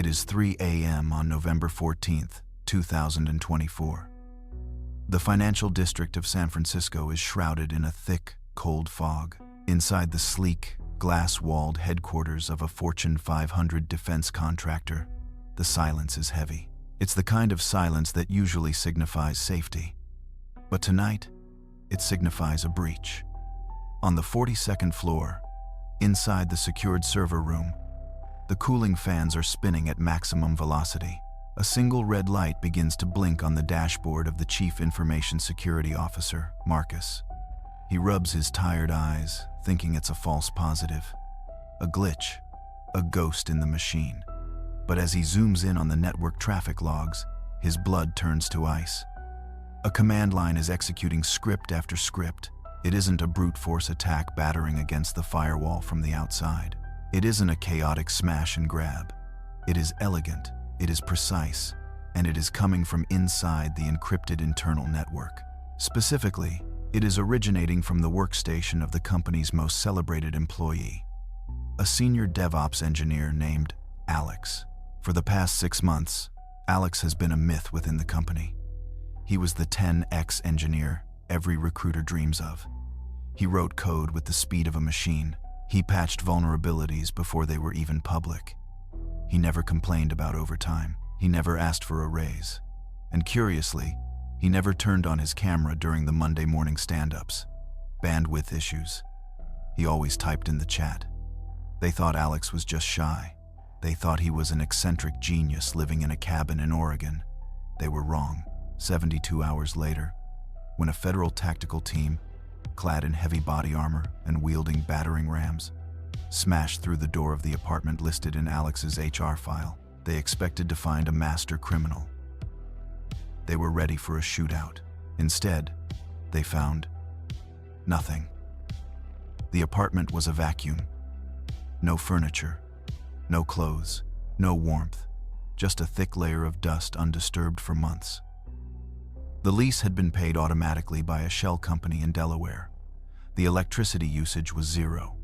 It is 3 a.m. on November 14th, 2024. The financial district of San Francisco is shrouded in a thick, cold fog. Inside the sleek, glass-walled headquarters of a Fortune 500 defense contractor, the silence is heavy. It's the kind of silence that usually signifies safety. But tonight, it signifies a breach. On the 42nd floor, inside the secured server room, the cooling fans are spinning at maximum velocity. A single red light begins to blink on the dashboard of the Chief Information Security Officer, Marcus. He rubs his tired eyes, thinking it's a false positive. A glitch, a ghost in the machine. But as he zooms in on the network traffic logs, his blood turns to ice. A command line is executing script after script. It isn't a brute force attack battering against the firewall from the outside. It isn't a chaotic smash and grab. It is elegant, it is precise, and it is coming from inside the encrypted internal network. Specifically, it is originating from the workstation of the company's most celebrated employee, a senior DevOps engineer named Alex. For the past 6 months, Alex has been a myth within the company. He was the 10x engineer every recruiter dreams of. He wrote code with the speed of a machine. He patched vulnerabilities before they were even public. He never complained about overtime. He never asked for a raise. And curiously, he never turned on his camera during the Monday morning stand-ups. Bandwidth issues. He always typed in the chat. They thought Alex was just shy. They thought he was an eccentric genius living in a cabin in Oregon. They were wrong. 72 hours later, when a federal tactical team, clad in heavy body armor and wielding battering rams, smashed through the door of the apartment listed in Alex's HR file, they expected to find a master criminal. They were ready for a shootout. Instead, they found nothing. The apartment was a vacuum. No furniture, no clothes, no warmth, just a thick layer of dust undisturbed for months. The lease had been paid automatically by a shell company in Delaware. The electricity usage was zero.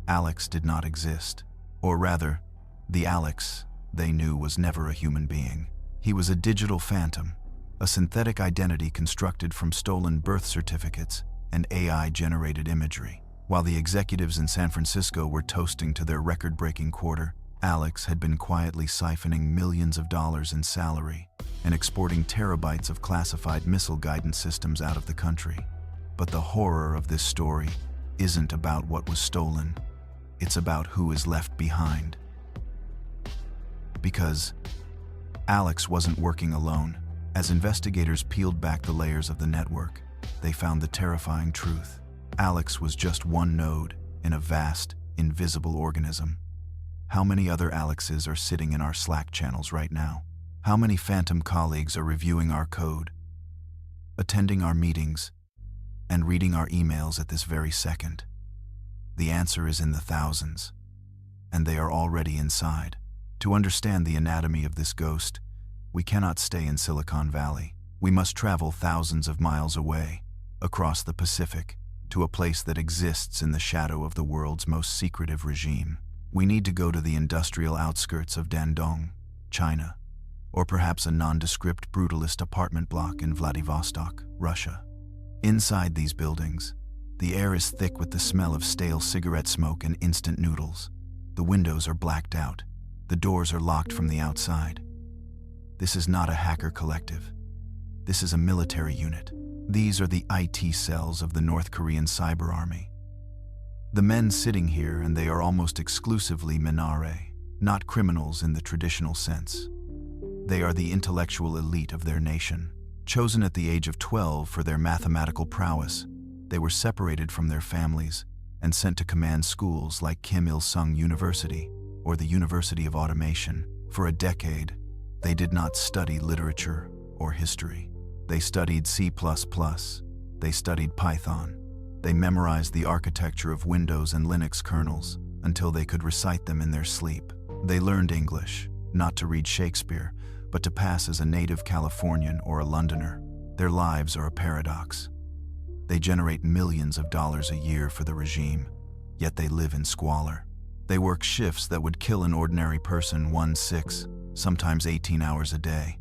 Alex did not exist. Or rather, the Alex they knew was never a human being. He was a digital phantom, a synthetic identity constructed from stolen birth certificates and AI-generated imagery. While the executives in San Francisco were toasting to their record-breaking quarter, Alex had been quietly siphoning millions of dollars in salary and exporting terabytes of classified missile guidance systems out of the country. But the horror of this story isn't about what was stolen. It's about who is left behind. Because Alex wasn't working alone. As investigators peeled back the layers of the network, they found the terrifying truth. Alex was just one node in a vast, invisible organism. How many other Alexes are sitting in our Slack channels right now? How many phantom colleagues are reviewing our code, attending our meetings, and reading our emails at this very second? The answer is in the thousands, and they are already inside. To understand the anatomy of this ghost, we cannot stay in Silicon Valley. We must travel thousands of miles away, across the Pacific, to a place that exists in the shadow of the world's most secretive regime. We need to go to the industrial outskirts of Dandong, China, or perhaps a nondescript brutalist apartment block in Vladivostok, Russia. Inside these buildings, the air is thick with the smell of stale cigarette smoke and instant noodles. The windows are blacked out. The doors are locked from the outside. This is not a hacker collective. This is a military unit. These are the IT cells of the North Korean cyber army. The men sitting here, and they are almost exclusively Minare, not criminals in the traditional sense. They are the intellectual elite of their nation. Chosen at the age of 12 for their mathematical prowess, they were separated from their families and sent to command schools like Kim Il-sung University or the University of Automation. For a decade, they did not study literature or history. They studied C++. They studied Python. They memorized the architecture of Windows and Linux kernels until they could recite them in their sleep. They learned English, not to read Shakespeare, but to pass as a native Californian or a Londoner. Their lives are a paradox. They generate millions of dollars a year for the regime, yet they live in squalor. They work shifts that would kill an ordinary person 1/6, sometimes 18 hours a day.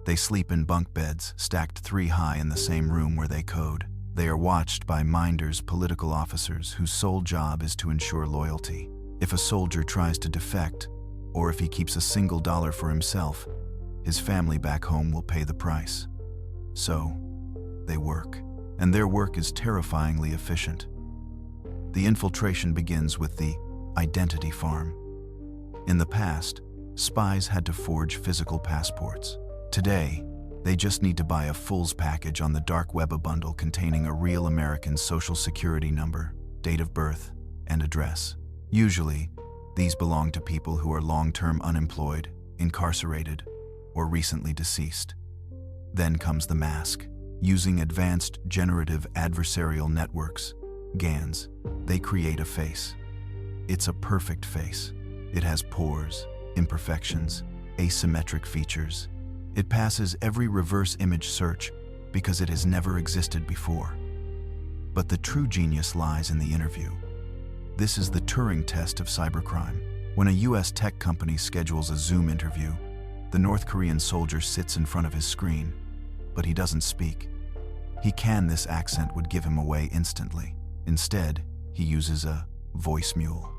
They sleep in bunk beds, stacked 3 high in the same room where they code. They are watched by minders, political officers, whose sole job is to ensure loyalty. If a soldier tries to defect, or if he keeps a single dollar for himself, his family back home will pay the price. So, they work, and their work is terrifyingly efficient. The infiltration begins with the identity farm. In the past, spies had to forge physical passports. Today, they just need to buy a fulls package on the dark web, a bundle containing a real American social security number, date of birth, and address. Usually, these belong to people who are long-term unemployed, incarcerated, or recently deceased. Then comes the mask. Using advanced generative adversarial networks, GANs, they create a face. It's a perfect face. It has pores, imperfections, asymmetric features. It passes every reverse image search because it has never existed before. But the true genius lies in the interview. This is the Turing test of cybercrime. When a US tech company schedules a Zoom interview, the North Korean soldier sits in front of his screen, but he doesn't speak. This accent would give him away instantly. Instead, he uses a voice mule.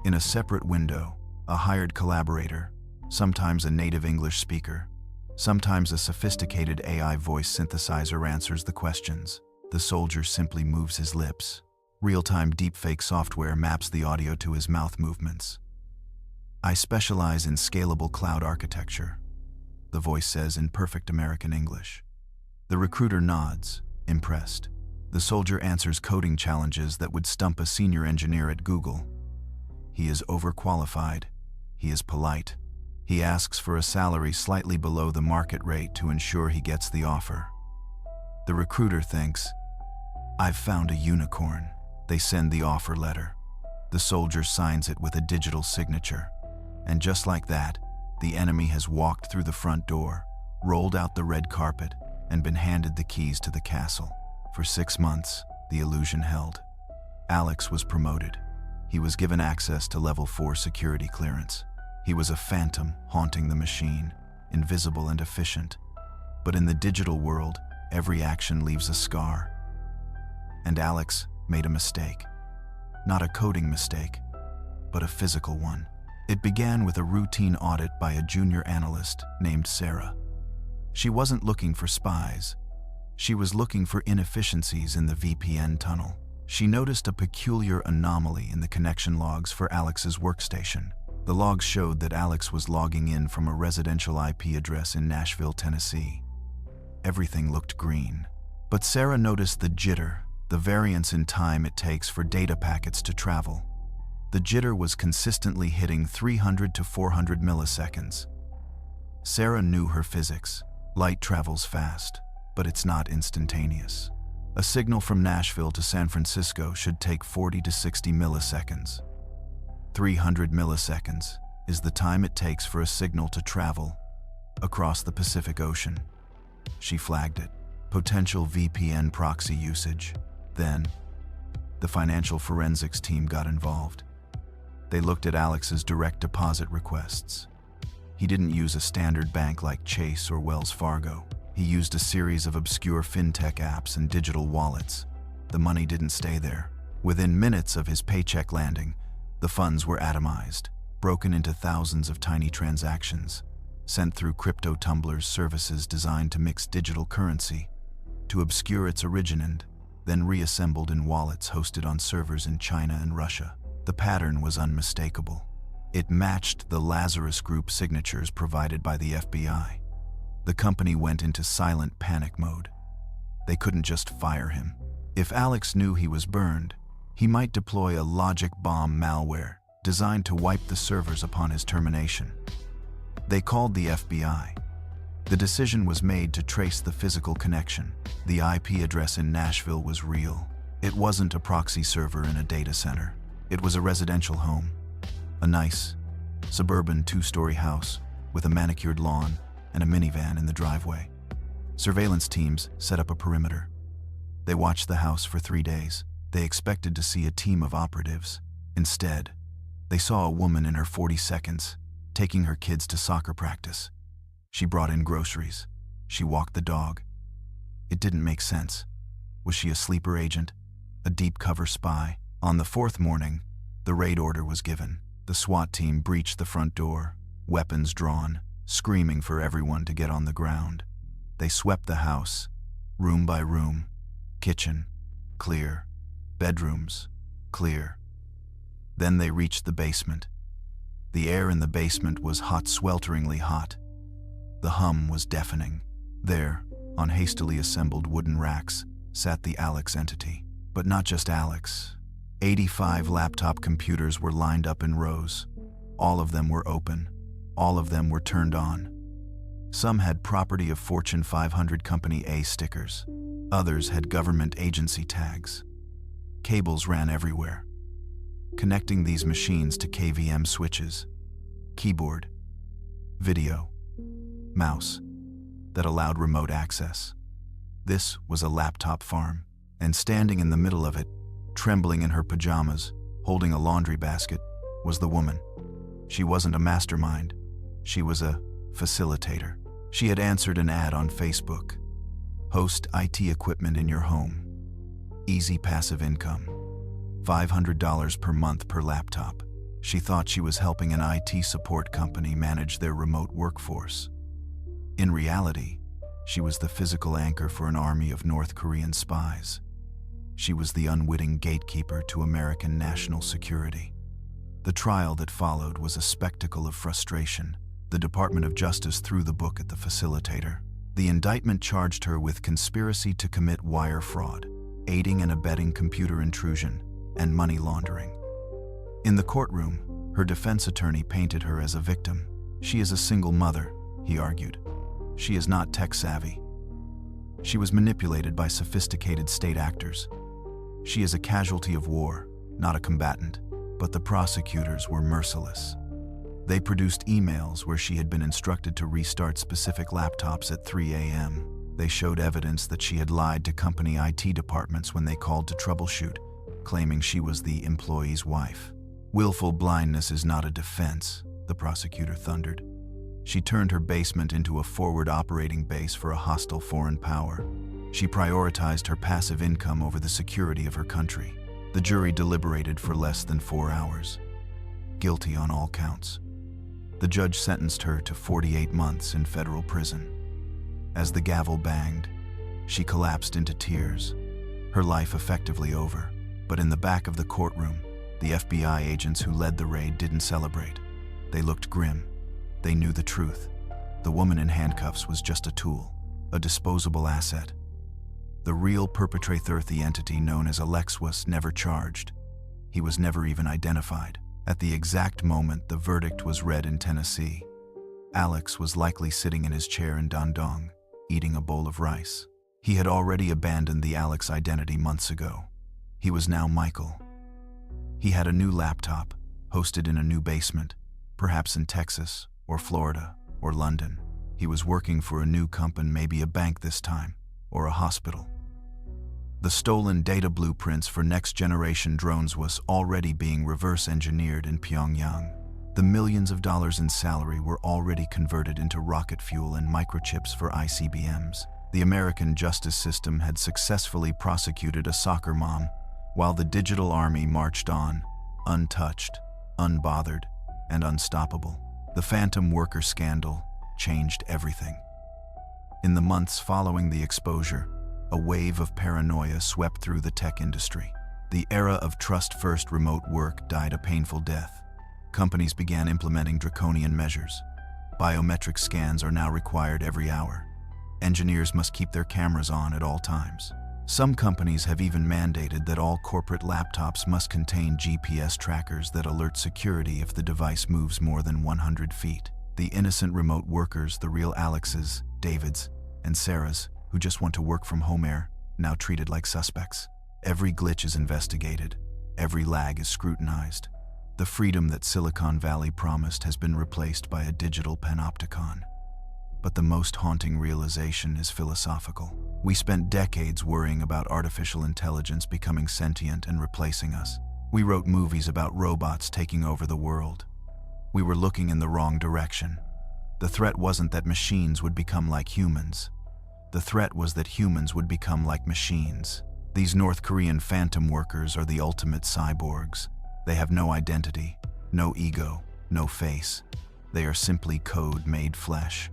In a separate window, a hired collaborator, sometimes a native English speaker, sometimes a sophisticated AI voice synthesizer answers the questions. The soldier simply moves his lips. Real-time deepfake software maps the audio to his mouth movements. "I specialize in scalable cloud architecture," the voice says in perfect American English. The recruiter nods, impressed. The soldier answers coding challenges that would stump a senior engineer at Google. He is overqualified. He is polite. He asks for a salary slightly below the market rate to ensure he gets the offer. The recruiter thinks, "I've found a unicorn." They send the offer letter. The soldier signs it with a digital signature. And just like that, the enemy has walked through the front door, rolled out the red carpet, and been handed the keys to the castle. For 6 months, the illusion held. Alex was promoted. He was given access to level 4 security clearance. He was a phantom haunting the machine, invisible and efficient. But in the digital world, every action leaves a scar. And Alex made a mistake. Not a coding mistake, but a physical one. It began with a routine audit by a junior analyst named Sarah. She wasn't looking for spies. She was looking for inefficiencies in the VPN tunnel. She noticed a peculiar anomaly in the connection logs for Alex's workstation. The logs showed that Alex was logging in from a residential IP address in Nashville, Tennessee. Everything looked green. But Sarah noticed the jitter, the variance in time it takes for data packets to travel. The jitter was consistently hitting 300 to 400 milliseconds. Sarah knew her physics. Light travels fast, but it's not instantaneous. A signal from Nashville to San Francisco should take 40 to 60 milliseconds. 300 milliseconds is the time it takes for a signal to travel across the Pacific Ocean. She flagged it. Potential VPN proxy usage. Then, the financial forensics team got involved. They looked at Alex's direct deposit requests. He didn't use a standard bank like Chase or Wells Fargo. He used a series of obscure fintech apps and digital wallets. The money didn't stay there. Within minutes of his paycheck landing, the funds were atomized, broken into thousands of tiny transactions, sent through crypto tumblers, services designed to mix digital currency, to obscure its origin, then reassembled in wallets hosted on servers in China and Russia. The pattern was unmistakable. It matched the Lazarus Group signatures provided by the FBI. The company went into silent panic mode. They couldn't just fire him. If Alex knew he was burned, he might deploy a logic bomb malware designed to wipe the servers upon his termination. They called the FBI. The decision was made to trace the physical connection. The IP address in Nashville was real. It wasn't a proxy server in a data center. It was a residential home. A nice, suburban 2-story house with a manicured lawn and a minivan in the driveway. Surveillance teams set up a perimeter. They watched the house for 3 days. They expected to see a team of operatives. Instead, they saw a woman in her 40 seconds, taking her kids to soccer practice. She brought in groceries. She walked the dog. It didn't make sense. Was she a sleeper agent? A deep cover spy? On the fourth morning, the raid order was given. The SWAT team breached the front door, weapons drawn, screaming for everyone to get on the ground. They swept the house, room by room. Kitchen, clear. Bedrooms, clear. Then they reached the basement. The air in the basement was hot, swelteringly hot. The hum was deafening. There, on hastily assembled wooden racks, sat the Alex entity. But not just Alex. 85 laptop computers were lined up in rows. All of them were open. All of them were turned on. Some had Property of Fortune 500 Company A stickers. Others had government agency tags. Cables ran everywhere, connecting these machines to KVM switches, keyboard, video, mouse, that allowed remote access. This was a laptop farm, and standing in the middle of it, trembling in her pajamas, holding a laundry basket, was the woman. She wasn't a mastermind. She was a facilitator. She had answered an ad on Facebook. Host IT equipment in your home. Easy passive income. $500 per month per laptop. She thought she was helping an IT support company manage their remote workforce. In reality, she was the physical anchor for an army of North Korean spies. She was the unwitting gatekeeper to American national security. The trial that followed was a spectacle of frustration. The Department of Justice threw the book at the facilitator. The indictment charged her with conspiracy to commit wire fraud, aiding and abetting computer intrusion, and money laundering. In the courtroom, her defense attorney painted her as a victim. She is a single mother, he argued. She is not tech-savvy. She was manipulated by sophisticated state actors. She is a casualty of war, not a combatant. But the prosecutors were merciless. They produced emails where she had been instructed to restart specific laptops at 3 a.m. They showed evidence that she had lied to company IT departments when they called to troubleshoot, claiming she was the employee's wife. Willful blindness is not a defense, the prosecutor thundered. She turned her basement into a forward operating base for a hostile foreign power. She prioritized her passive income over the security of her country. The jury deliberated for less than 4 hours. Guilty on all counts. The judge sentenced her to 48 months in federal prison. As the gavel banged, she collapsed into tears, her life effectively over. But in the back of the courtroom, the FBI agents who led the raid didn't celebrate. They looked grim. They knew the truth. The woman in handcuffs was just a tool, a disposable asset. The real perpetrator, the entity known as Alex, was never charged. He was never even identified. At the exact moment the verdict was read in Tennessee, Alex was likely sitting in his chair in Dandong, eating a bowl of rice. He had already abandoned the Alex identity months ago. He was now Michael. He had a new laptop, hosted in a new basement, perhaps in Texas, or Florida, or London. He was working for a new company, maybe a bank this time, or a hospital. The stolen data blueprints for next-generation drones was already being reverse-engineered in Pyongyang. The millions of dollars in salary were already converted into rocket fuel and microchips for ICBMs. The American justice system had successfully prosecuted a soccer mom, while the digital army marched on, untouched, unbothered, and unstoppable. The phantom worker scandal changed everything. In the months following the exposure, a wave of paranoia swept through the tech industry. The era of trust-first remote work died a painful death. Companies began implementing draconian measures. Biometric scans are now required every hour. Engineers must keep their cameras on at all times. Some companies have even mandated that all corporate laptops must contain GPS trackers that alert security if the device moves more than 100 feet. The innocent remote workers, the real Alexes, Davids, and Sarahs, who just want to work from home, are now treated like suspects. Every glitch is investigated. Every lag is scrutinized. The freedom that Silicon Valley promised has been replaced by a digital panopticon. But the most haunting realization is philosophical. We spent decades worrying about artificial intelligence becoming sentient and replacing us. We wrote movies about robots taking over the world. We were looking in the wrong direction. The threat wasn't that machines would become like humans. The threat was that humans would become like machines. These North Korean phantom workers are the ultimate cyborgs. They have no identity, no ego, no face. They are simply code made flesh.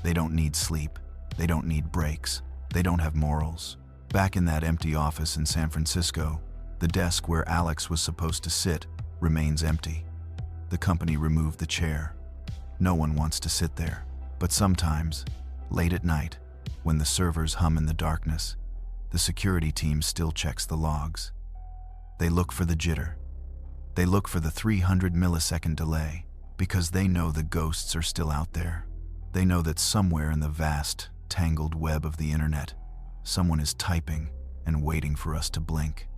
They don't need sleep. They don't need breaks. They don't have morals. Back in that empty office in San Francisco, the desk where Alex was supposed to sit remains empty. The company removed the chair. No one wants to sit there. But sometimes, late at night, when the servers hum in the darkness, the security team still checks the logs. They look for the jitter. They look for the 300 millisecond delay because they know the ghosts are still out there. They know that somewhere in the vast, tangled web of the internet, someone is typing and waiting for us to blink.